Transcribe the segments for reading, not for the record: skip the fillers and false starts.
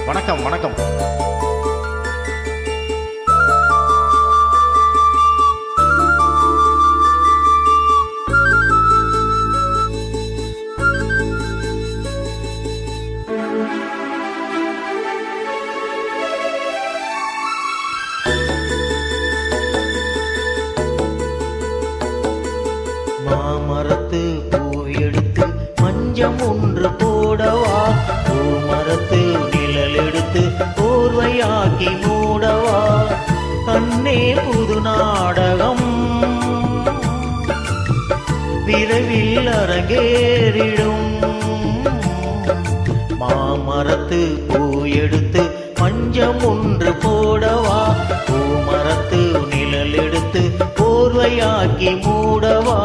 வணக்கம் வணக்கம். மாமரத்து பூ எடுத்து மஞ்சம் ஒன்று போடவா, பூமரத்து நிழல் எடுத்து போர்வையாக்கி மூடவா, கண்ணே புது நாடகம் விரைவில் அரங்கேறிடும். மாமரத்து பூ எடுத்து மஞ்சம் ஒன்று போடவா, பூமரத்து நிழல் எடுத்து போர்வையாக்கி மூடவா.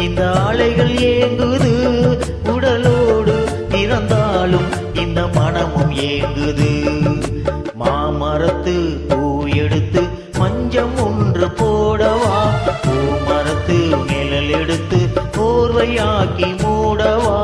இந்த ஆலைகள் ஏங்குது, உடலோடு இறந்தாலும் இந்த மனமும் ஏங்குது. மாமரத்து பூ எடுத்து மஞ்சம் ஒன்று போடவா, பூமரத்து நிழல் எடுத்து போர்வையாக்கி மூடவா.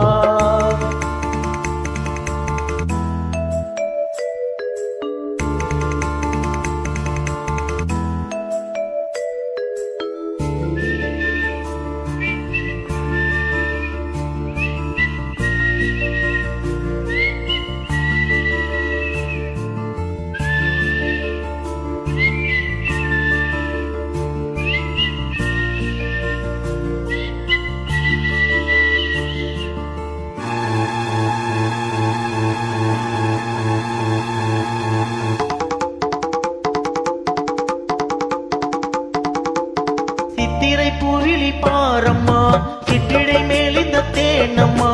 சித்திரை பூவிழி பாரம்மா, சிற்றிடை மேலிந்த தேனம்மா,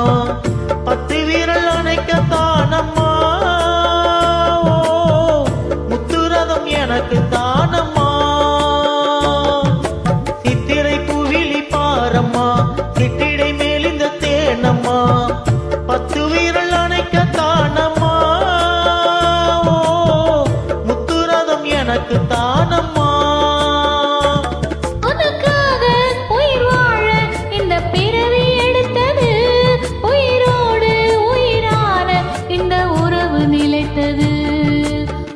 10 விரல் அணைக்க தானம்மா, முத்துரதம் எனக்கு தானம்மா. சித்திரை பூவிழி பாரம்மா, சிற்றிடை மேலிந்த தேனம்மா, 10 விரல் அணைக்க தானம்மா, முத்துரதம் எனக்கு தானம்மா.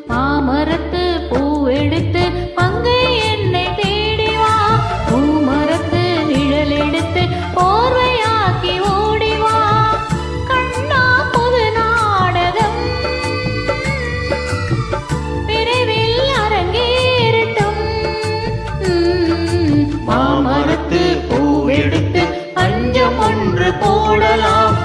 மாமரத்து பூ எடுத்து மங்கை என்னை தேடிவா, பூமரத்து நிழல் எடுத்து போர்வையாக்கி ஓடிவா, கண்ணா புது நாடகம் விரைவில் அரங்கேறட்டும். மாமரத்து பூ எடுத்து மஞ்சம் ஒன்று போடலாம்,